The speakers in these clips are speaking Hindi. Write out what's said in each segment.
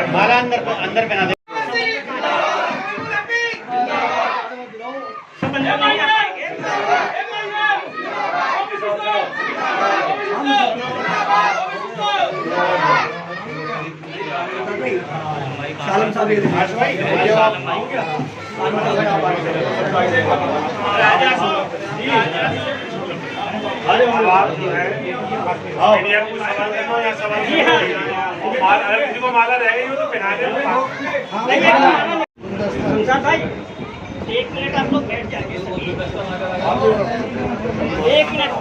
माला अंदर पहना दे। सालम साहब किसी को माला रहेगी तो पहना दे। एक मिनट आप लोग बैठ जाइए, एक मिनट।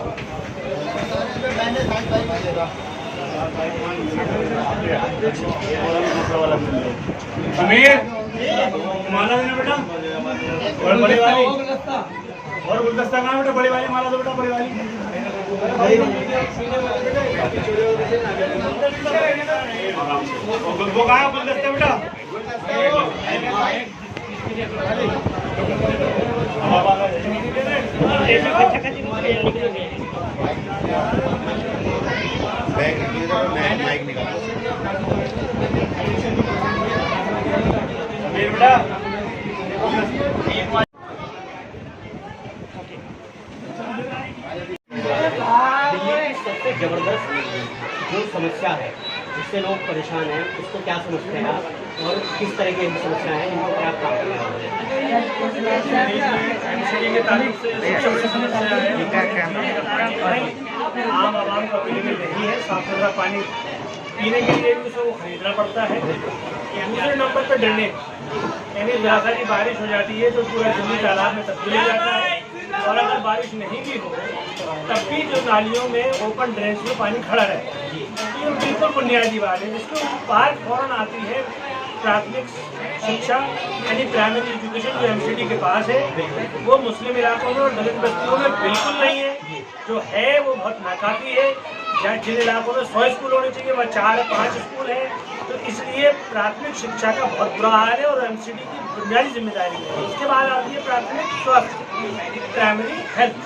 अमीर माला देना बेटा, और बड़ी वाली और गुलदस्ता कहाँ बेटा, बड़ी वाली माला दो बेटा, बड़ी वाली। वो कहाँ गुलदस्ता बेटा, माइक निकालो बेटा। सबसे जबरदस्त जो समस्या है जिससे लोग परेशान हैं उसको क्या समझते हैं आप, और किस तरह की समस्या है इनको क्या काम करना है? आम आवाम को अवेलेबल नहीं है, साफ सुथरा पानी पीने के लिए भी उसको खरीदना पड़ता है। दूसरे नंबर पर ड्रेनेज, यानी जहाँ सारी बारिश हो जाती है तो पूरा जमीन तालाब में तब्दील हो जाता है, और अगर बारिश नहीं भी हो तब भी जो नालियों में ओपन ड्रेनेज में पानी खड़ा रहता है। ये बिल्कुल बुनियादी बात है, जिसके बाहर फौरन आती है प्राथमिक शिक्षा यानी प्राइमरी एजुकेशन जो एमसीडी के पास है, वो मुस्लिम इलाकों में और दलित बस्तियों में बिल्कुल नहीं है। जो है वो बहुत नाकाफी है। जहाँ जिन इलाकों में 100 स्कूल होने चाहिए वहाँ 4-5 स्कूल हैं। तो इसलिए प्राथमिक शिक्षा का बहुत बुरा हाल है और एमसीडी की बुनियादी जिम्मेदारी है। उसके बाद आती है प्राथमिक स्वास्थ्य, प्राइमरी हेल्थ।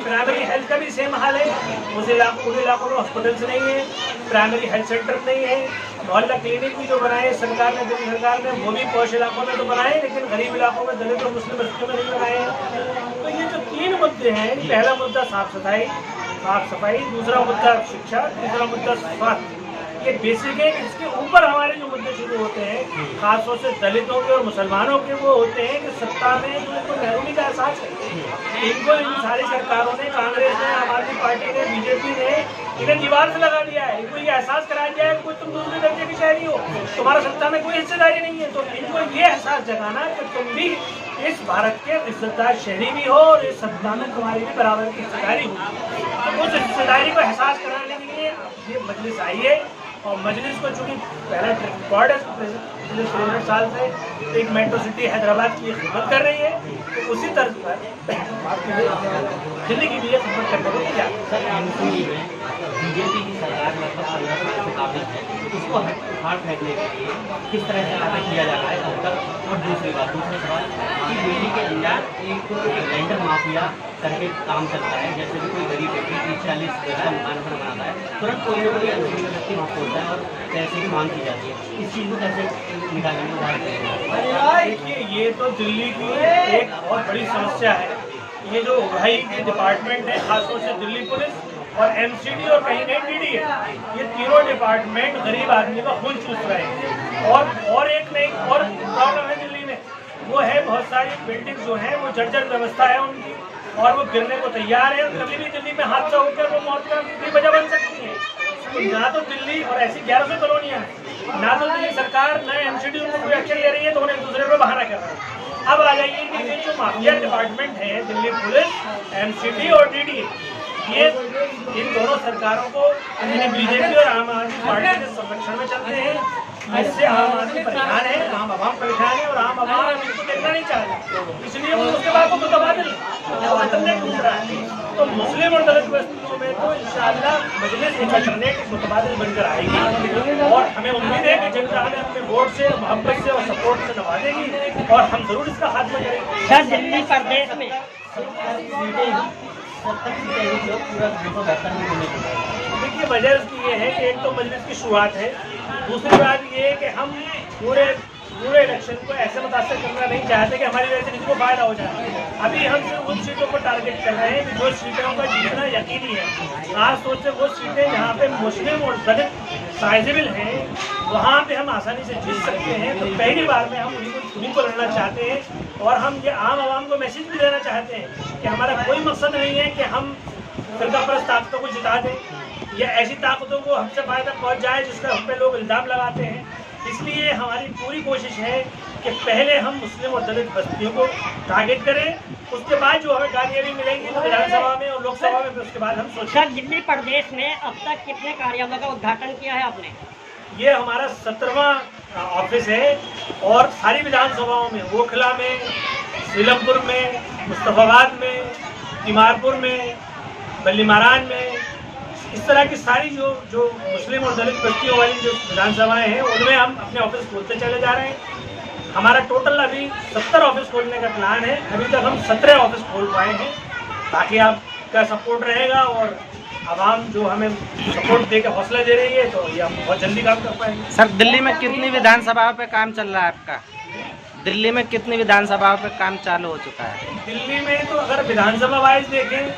प्राइमरी हेल्थ का भी सेम हाल है, उन इलाकों में हॉस्पिटल्स नहीं है, प्राइमरी हेल्थ सेंटर नहीं है। मोहल्ला क्लिनिक भी जो बनाए सरकार ने, दिल्ली सरकार ने, वो भी पौष इलाकों में तो बनाए, लेकिन गरीब इलाकों में, दलित और मुस्लिम बस्तियों में नहीं बनाए। तो ये जो 3 मुद्दे हैं, पहला मुद्दा साफ सफाई, दूसरा मुद्दा शिक्षा, तीसरा मुद्दा स्वास्थ्य, ये बेसिक है। इसके ऊपर हमारे जो मुद्दे शुरू होते हैं खासतौर से दलितों के और मुसलमानों के, वो होते हैं कि सत्ता में जो इनको महरूमी का एहसास है। इनको इन सारी सरकारों ने, कांग्रेस ने, आम आदमी पार्टी ने, बीजेपी ने इन्हें दीवार से लगा दिया है। इनको ये एहसास करा दिया है कि तुम दूसरे दर्जे की शहरी हो, तुम्हारा सत्ता में कोई हिस्सेदारी नहीं है। तो इनको ये एहसास जगाना कि तुम भी इस भारत के इज्जतदार शहरी भी हो और इस सत्ता में तुम्हारी भी बराबर की हिस्सेदारी हो। तो उस हिस्सेदारी को एहसास कराने के लिए ये मजलिस आई है, और मजलिस को चूँकि पहला रिकॉर्ड है, पिछले 63 साल से एक मेट्रो सिटी हैदराबाद की खिदमत कर रही है, तो उसी तर्ज पर दिल्ली की भी खिदमत करने को तैयार है। बीजेपी की सरकार लगभग 15 साल से काबिज है, उसको उखाड़ फेंकने के लिए किस तरह से कार्य किया जा रहा है अब तक? और दूसरा सवाल कि दिल्ली के अंदर एक लैंडर माफिया करके काम चलता है। जैसे कि कोई गरीब व्यक्ति 30-40 गज का मकान अपना बनाता है, तुरंत कोई ना कोई अनसुनी व्यक्ति वहाँ पहुँचता है और पैसे की मांग की जाती है। इस चीज़ को कैसे निकालने में देखिए, ये तो दिल्ली की एक बहुत बड़ी समस्या है। ये जो उड़ाई के डिपार्टमेंट है, खासतौर से दिल्ली पुलिस और एमसीडी और कहीं डीडी है, ये तीनों डिपार्टमेंट गरीब आदमी का खून चूस रहे हैं। और एक नहीं, और प्रॉब्लम है दिल्ली में, वो है बहुत सारी बिल्डिंग जो है वो जर्जर व्यवस्था है उनकी, और वो गिरने को तैयार है। कभी भी दिल्ली में हादसा होकर वो मौत का भी वजह बन सकती है। तो ना तो दिल्ली, और ऐसी 1100 कॉलोनियाँ हैं, ना तो दिल्ली सरकार न एमसीडी उनको कोई एक्शन ले रही है, तो उन्हें एक दूसरे पर बहाना कर रहा है। अब आ जाइए कि ये जो माफिया डिपार्टमेंट है, दिल्ली पुलिस, एमसीडी और डीडी, ये इन दोनों सरकारों को बीजेपी और आम आदमी पार्टी के संरक्षण में चलते हैं। इससे आम आदमी परेशान है, आम आवाम परेशान है, और आम आवाम इसको देखना नहीं चाहता, इसलिए वो उसके बाद वो तबादल ढूंढ रहा है। तो मुस्लिम और दलित बस्तियों में तो इंशाअल्लाह मजलिस एक अल्टरनेटिव मुतबादिल बनकर आएगी, और हमें उम्मीद है कि जनता हमें अपने वोट से, मोहब्बत से और सपोर्ट से नवाजेगी, और हम जरूर इसका खात्मा करेंगे। सर, दिल्ली प्रदेश में देखिए, वजह उसकी ये है कि एक तो मजलिस की शुरुआत है, दूसरी बात ये है कि हम पूरे इलेक्शन को ऐसे मुतासर करना नहीं चाहते कि हमारी वजह से किसी को फायदा हो जाए। अभी हम सिर्फ उन सीटों को टारगेट कर रहे हैं कि जो सीटों का जीतना यकीनी है, खास तौर से वो सीटें जहाँ पे मुस्लिम और दलित साइजेबल हैं, वहाँ पे हम आसानी से जीत सकते हैं। तो पहली बार में हम उन्हीं को लड़ना चाहते हैं, और हम ये आम आवाम को मैसेज भी देना चाहते हैं कि हमारा कोई मकसद नहीं है कि हम फिरकापरस्त ताकतों को जिता दें, या ऐसी ताकतों को हमसे फायदा पहुँच जाए जिसका हम पे लोग इल्जाम लगाते हैं। इसलिए हमारी पूरी कोशिश है कि पहले हम मुस्लिम और दलित बस्तियों को टारगेट करें, उसके बाद जो हमें कामयाबी मिलेंगी तो विधानसभा में और लोकसभा में, उसके बाद हम सोचें। सर, दिल्ली प्रदेश में अब तक कितने कार्यालयों का उद्घाटन किया है आपने? ये हमारा 17वां ऑफिस है, और सारी विधानसभाओं में, ओखला में, सीलमपुर में, मुस्तफाबाद में, तिमारपुर में, बल्ली महाराज में, इस तरह की सारी जो मुस्लिम और दलित बस्तियों वाली जो विधानसभाएं हैं, उनमें हम अपने ऑफिस खोलते चले जा रहे हैं। हमारा टोटल अभी 70 ऑफिस खोलने का प्लान है, अभी तक हम 17 ऑफिस खोल पाए हैं। बाकी आपका सपोर्ट रहेगा, और आवाम जो हमें सपोर्ट दे के हौसला दे रही है, तो ये हम बहुत जल्दी काम कर पाएंगे। सर, दिल्ली में कितनी विधानसभाओं पे काम चल रहा है आपका? दिल्ली में कितनी विधानसभाओं पे काम चालू हो चुका है? दिल्ली में तो अगर विधानसभा वाइज देखें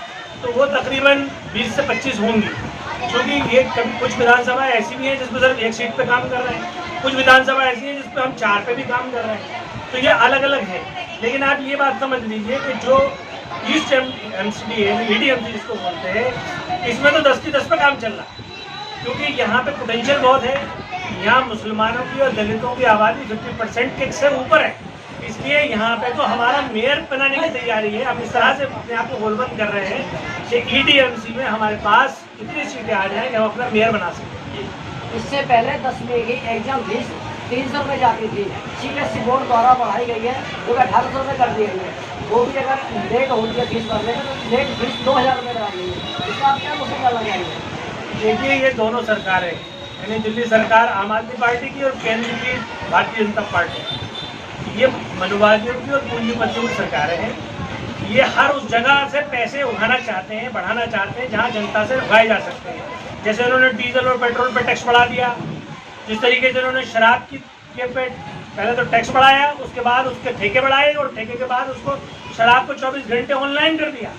तो वो तकरीबन 20 से 25 होंगी, क्योंकि ये कभी कुछ विधानसभा ऐसी भी हैं जिसमें सिर्फ एक सीट पे काम कर रहे हैं, कुछ विधानसभा ऐसी है जिसपे हम 4 पे भी काम कर रहे हैं। तो ये अलग अलग है। लेकिन आप ये बात समझ लीजिए कि जो ईस्ट एमसीडी है, EDMC जिसको बोलते हैं, इसमें तो 10 की 10 पे काम चल रहा है, क्योंकि यहाँ पे पोटेंशियल बहुत है। यहाँ मुसलमानों की और दलितों की आबादी 50% के से ऊपर है, इसलिए यहाँ पे तो हमारा मेयर बनाने की तैयारी है। हम इस तरह से अपने आप को गोलबंद कर रहे हैं कि EDMC में हमारे पास इतनी सीटें आ जाएं कि हम अपना मेयर बना सकें। इससे पहले 10वीं की एग्जाम फीस 300 रुपये जाती थी, CBSE बोर्ड द्वारा बढ़ाई गई है, जो 1800 रुपये कर दी गई है। वो भी अगर लेट होती है फीस भरने में, तो लेट फीस 2000 रुपये करा दी है। इसका आप क्या मुझे डालना चाहेंगे? देखिए, ये दोनों सरकारें, यानी दिल्ली सरकार आम आदमी पार्टी की और केंद्र की भारतीय जनता पार्टी, ये मनुवादियों की और पूंजीपतियों की सरकारें हैं। ये हर उस जगह से पैसे उठाना चाहते हैं, बढ़ाना चाहते हैं जहां जनता से उठाए जा सकते हैं। जैसे उन्होंने डीजल और पेट्रोल पे टैक्स बढ़ा दिया, जिस तरीके से उन्होंने शराब के पे पहले तो टैक्स बढ़ाया, उसके बाद उसके ठेके बढ़ाए, और ठेके के बाद उसको शराब को 24 घंटे ऑनलाइन कर दिया,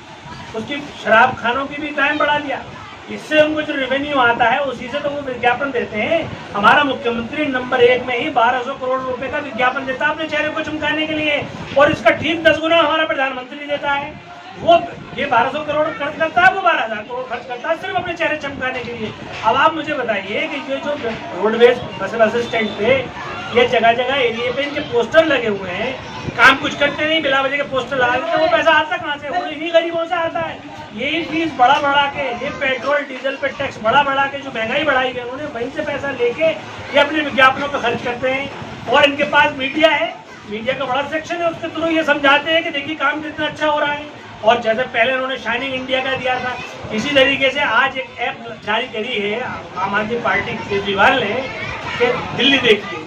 उसकी शराब खानों की भी टाइम बढ़ा दिया। इससे उनको जो रेवेन्यू आता है उसी से तो वो विज्ञापन देते हैं। हमारा मुख्यमंत्री नंबर 1 में ही 1200 करोड़ रुपए का विज्ञापन देता है अपने चेहरे को चमकाने के लिए, और इसका ठीक 10 गुना हमारा प्रधानमंत्री देता है। वो ये 1200 करोड़ खर्च करता है, वो 12000 करोड़ खर्च करता है सिर्फ अपने चेहरे चमकाने के लिए। अब आप मुझे बताइए कि ये जो रोडवेज बस असिस्टेंट पे ये जगह जगह एरिया पे इनके पोस्टर लगे हुए हैं, काम कुछ करते नहीं, बिला वजह के पोस्टर लगा देते, वो पैसा आता कहाँ से? वो इन्हीं गरीबों से आता है। यही फीस बढ़ा के, ये पेट्रोल डीजल पे टैक्स बढ़ा के जो महंगाई बढ़ाई गई, उन्होंने वहीं से पैसा लेके ये अपने विज्ञापनों पर खर्च करते हैं। और इनके पास मीडिया है, मीडिया का बड़ा सेक्शन है, उसके थ्रू ये समझाते हैं कि देखिए काम कितना अच्छा हो रहा है। और जैसे पहले उन्होंने शाइनिंग इंडिया का दिया था, इसी तरीके से आज एक ऐप जारी करी है आम आदमी पार्टी केजरीवाल ने, कि दिल्ली देखिए,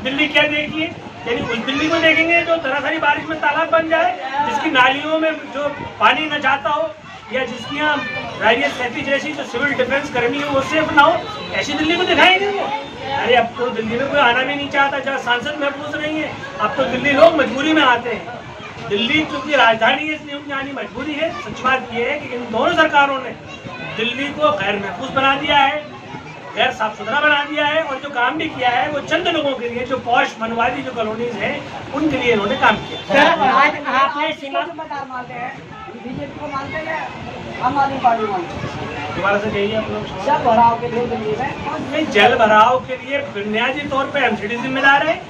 दिल्ली क्या देखिए, यानी उस दिल्ली को देखेंगे जो जरा सारी बारिश में तालाब बन जाए, जिसकी नालियों में जो पानी न जाता हो, या जिसकी यहाँ राइडियर सेफ्टी जैसी जो सिविल डिफेंस कर्मी हो वो सेफ ना हो, ऐसी दिल्ली को दिखाएंगे वो। अरे अब तो दिल्ली में कोई आना भी नहीं चाहता, जहाँ सांसद महफूज नहीं है, अब तो दिल्ली लोग मजबूरी में आते हैं। दिल्ली क्योंकि राजधानी है इसलिए उनकी आनी मजबूरी है। सच बात ये है कि इन दोनों सरकारों ने दिल्ली को गैर महफूज बना दिया है, गैर साफ सुथरा बना दिया है, और जो काम भी किया है वो चंद लोगों के लिए, जो पॉश मनवादी जो कॉलोनीज हैं उनके लिए इन्होंने काम किया। सर आज आपने सीमा जिम्मेदार मानते हैं, बीजेपी को मानते हैं, आम आदमी पार्टी मानते हैं। दोबारा से कहिए आप लोग। जल भराव के लिए दिल्ली में नहीं, जल भराव के लिए बुनियादी तौर पे एमसीडी जिम्मेदार है,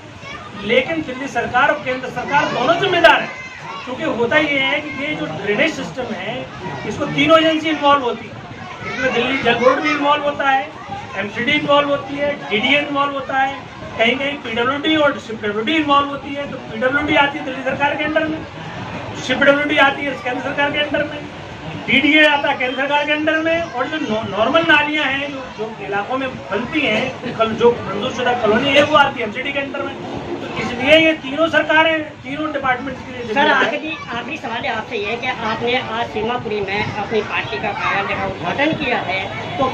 लेकिन दिल्ली सरकार और केंद्र सरकार दोनों जिम्मेदार है। क्योंकि होता ये है कि ये जो ड्रेनेज सिस्टम है इसको तीनों एजेंसी इन्वॉल्व होती है। इसमें दिल्ली जल बोर्ड भी इन्वॉल्व होता है, एमसीडी इन्वॉल्व होती है, डीडीए इन्वॉल्व होता है, कहीं कहीं पीडब्ल्यूडी और शिपडब्ल्यूडी इन्वॉल्व होती है। तो पीडब्ल्यूडी आती है दिल्ली सरकार के अंडर में, शिपडब्ल्यूडी आती है केंद्र सरकार के अंडर में, डीडीए आता है केंद्र सरकार के अंडर में, और जो नॉर्मल नालियां हैं जो इलाकों में बनती हैं, जो मंजूरशुदा कॉलोनी है वो आती है एमसीडी के अंडर में। तो इसलिए ये तीनों सरकारें, तीनों डिपार्टमेंट के लिए सर जिम्मेदार है। आखिरी सवाल है आपसे ये कि आपने आज सीमापुरी में अपनी पार्टी का कार्यालय का उद्घाटन किया है, तो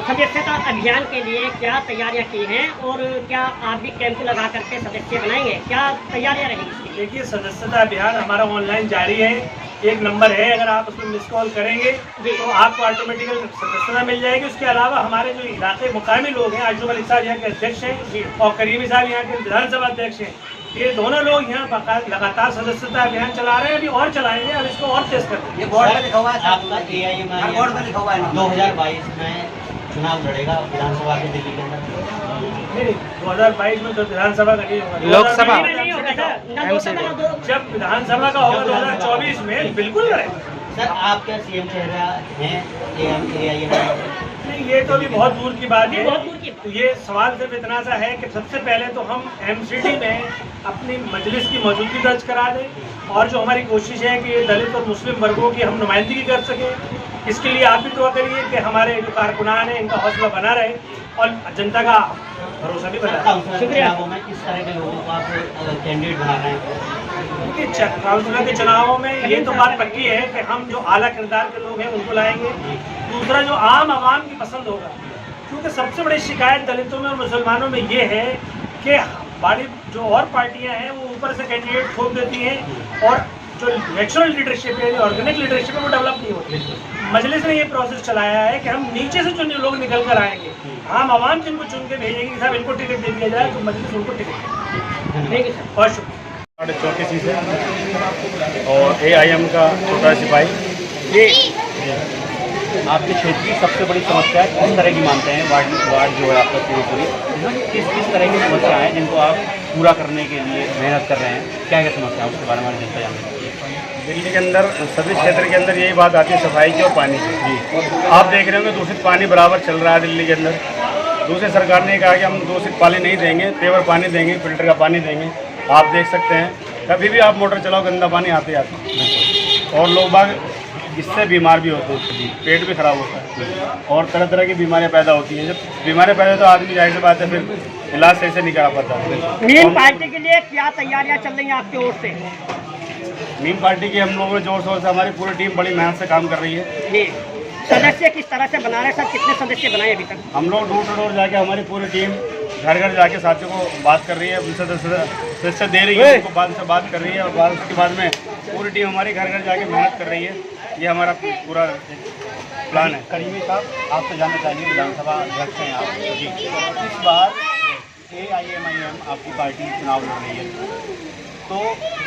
सदस्यता अभियान के लिए क्या तैयारियां की हैं, और क्या आप भी कैंप लगा करके सदस्य बनाएंगे, क्या तैयारियां रहेंगी? देखिए, सदस्यता अभियान हमारा ऑनलाइन जारी है, एक नंबर है, अगर आप उसमें मिस कॉल करेंगे तो आपको ऑटोमेटिकल सदस्यता मिल जाएगी। उसके अलावा हमारे जो इलाके मुकामी लोग हैं, आजू अली साहब यहाँ के अध्यक्ष हैं और करीमी साहब यहाँ के विधानसभा अध्यक्ष हैं, ये दोनों लोग यहाँ लगातार सदस्यता अभियान चला रहे हैं, अभी और चलाएंगे, अब इसको और तेज करते हैं। ये बोर्ड पे लिखा हुआ है आपका AIM बोर्ड पे लिखा हुआ है 2022 में चुनाव लड़ेगा विधानसभा के दिल्ली के अंदर। नहीं, 2022 में तो विधानसभा का नहीं होगा, लोकसभा। नहीं होगा सर, ना लोकसभा ना दो। जब विधानसभा का होगा 2024 में बिल्कुल लड़ेगा। सर आप क्या CM चेहरा हैं AIM? नहीं, ये तो अभी बहुत दूर की बात है। बहुत दूर की। तो ये सवाल सिर्फ इतना सा है कि सबसे पहले तो हम एमसीडी में अपनी मजलिस की मौजूदगी दर्ज करा दें, और जो हमारी कोशिश है कि दलित और मुस्लिम वर्गों की हम नुमाइंदगी कर सकें। इसके लिए आप भी दुआ करिए कि हमारे जो कारकुनान हैं इनका हौसला बना रहे और जनता का भरोसा भी बना रहे। काउंसिलर चुनावों में किस तरह के लोगों को आप कैंडिडेट बना रहे हैं? देखिए, काउंसिलर के चुनावों में ये तो बात पक्की है कि हम जो आला किरदार के लोग हैं उनको लाएंगे। दूसरा, जो आम आवाम की पसंद होगा, क्योंकि सबसे बड़ी शिकायत दलितों में और मुसलमानों में ये है कि बड़ी जो और पार्टियां हैं वो ऊपर से कैंडिडेट ठोक देती हैं, और जो नेचुरल लीडरशिप है, ऑर्गेनिक लीडरशिप है, वो डेवलप नहीं होती। मजलिस ने ये प्रोसेस चलाया है कि हम नीचे से जो लोग निकल कर आएंगे, आम आवाम जिनको चुन के भेजेंगे कि साहब इनको टिकट दे दिया जाए, तो मजलिस उनको टिकट देगी। बहुत शुक्रिया। 34 से और AIM का छोटा सिपाही। ये आपके क्षेत्र की सबसे बड़ी समस्या किस तरह की मानते हैं? वार्ड जो है आपका पूरी किस तरह की समस्या है जिनको आप पूरा करने के लिए मेहनत कर रहे हैं? क्या क्या समस्या है उसके बारे में जनता जानते हैं? दिल्ली के अंदर सभी क्षेत्र के अंदर यही बात आती है सफाई की और पानी की। जी, आप देख रहे होंगे दूषित पानी बराबर चल रहा है दिल्ली के अंदर। दूसरी सरकार ने कहा कि हम दूषित पानी नहीं देंगे, पेवर पानी देंगे, फिल्टर का पानी देंगे। आप देख सकते हैं कभी भी आप मोटर चलाओ गंदा पानी आते आते, और लोग बाग इससे बीमार भी होते हैं, पेट भी खराब होता है और तरह तरह की बीमारियां पैदा होती हैं। जब बीमारियां पैदा तो आदमी जाहिर सी बात है फिर इलाज सही से नहीं करा पाता। नीम पार्टी के लिए क्या तैयारियां चल रही हैं आपकी ओर से? नीम पार्टी की हम लोगों जोर शोर से हमारी पूरी टीम बड़ी मेहनत से काम कर रही है। जी, सदस्य किस तरह से बना रहे हैं सर? कितने सदस्य बनाए अभी तक? हम लोग डोर टू डोर जाके हमारी पूरी टीम घर घर जाके साथियों को बात कर रही है, उनसे सदस्य दे रही है, उनको बाद से बात कर रही है, और उसके बाद में पूरी टीम हमारी घर घर जाके मेहनत कर रही है। ये हमारा पूरा प्लान है। करीमी साहब, आपसे जानना चाहिए, विधानसभा अध्यक्ष हैं आप जी, इस बार AIM आपकी पार्टी चुनाव लड़ रही है, तो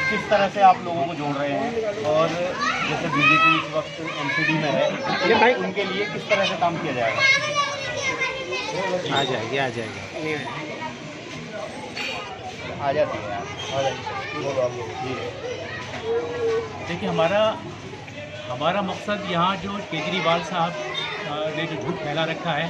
किस तरह से आप लोगों को जोड़ रहे हैं? और जैसे बीजेपी इस वक्त MCD में है, उनके लिए किस तरह से काम किया जाएगा? आ जाएगी आ जाएगी। आ जाती है जी। देखिए, हमारा मकसद यहाँ जो केजरीवाल साहब ने जो झूठ फैला रखा है,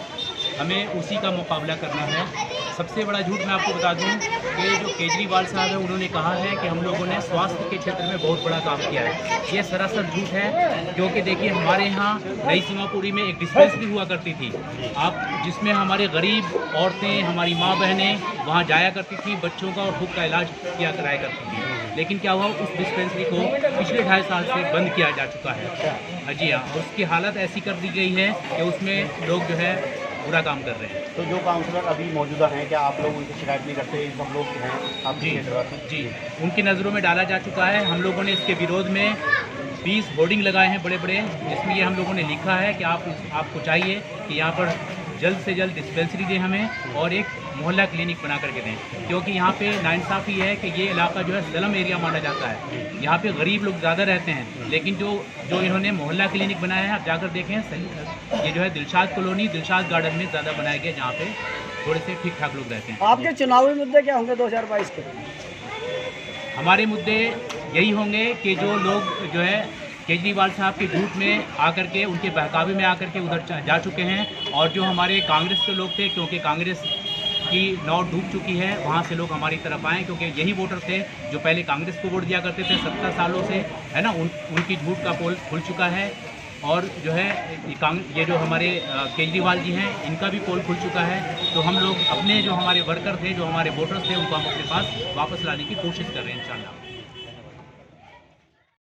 हमें उसी का मुकाबला करना है। सबसे बड़ा झूठ मैं आपको बता दूं कि जो केजरीवाल साहब है उन्होंने कहा है कि हम लोगों ने स्वास्थ्य के क्षेत्र में बहुत बड़ा काम किया है। ये सरासर झूठ है, क्योंकि देखिए हमारे यहाँ नई सीमापुरी में एक डिस्पेंसरी हुआ करती थी, आप जिसमें हमारे गरीब औरतें, हमारी माँ बहनें वहाँ जाया करती थी, बच्चों का और खुद का इलाज किया कराया करती थी। लेकिन क्या हुआ, उस डिस्पेंसरी को पिछले 2.5 साल से बंद किया जा चुका है। जी हाँ, उसकी हालत ऐसी कर दी गई है कि उसमें लोग जो है बुरा काम कर रहे हैं। तो जो काउंसलर अभी मौजूदा हैं, क्या आप लोग उनकी शिकायत नहीं करते? सब लोग हैं आप जी, उनकी नज़रों में डाला जा चुका है। हम लोगों ने इसके विरोध में 20 होर्डिंग लगाए हैं बड़े बड़े, जिसमें ये हम लोगों ने लिखा है कि आपको चाहिए कि यहाँ पर जल्द से जल्द डिस्पेंसरी दें हमें और एक मोहल्ला क्लिनिक बना करके दें, क्योंकि यहाँ पे नाइंसाफ़ी है कि ये इलाका जो है स्लम एरिया माना जाता है। यहाँ पे गरीब लोग ज़्यादा रहते हैं, लेकिन जो इन्होंने मोहल्ला क्लिनिक बनाया है, आप जाकर देखें, ये जो है दिलशाद कॉलोनी, दिलशाद गार्डन में ज़्यादा बनाया गया, जहाँ पे थोड़े से ठीक ठाक लोग रहते हैं। आपके चुनावी मुद्दे क्या होंगे 2022 के? हमारे मुद्दे यही होंगे कि जो लोग जो है केजरीवाल साहब के झूठ में आकर के, उनके बहकावे में आकर के उधर जा चुके हैं, और जो हमारे कांग्रेस के लोग थे, क्योंकि कांग्रेस की नाव डूब चुकी है, वहाँ से लोग हमारी तरफ आए, क्योंकि यही वोटर थे जो पहले कांग्रेस को वोट दिया करते थे 70 सालों से, है ना। उनकी झूठ का पोल खुल चुका है, और जो है ये जो हमारे केजरीवाल जी हैं, इनका भी पोल खुल चुका है। तो हम लोग अपने जो हमारे वर्कर थे, जो हमारे वोटर्स थे, उनको हम अपने पास वापस लाने की कोशिश कर रहे हैं इंशाल्लाह।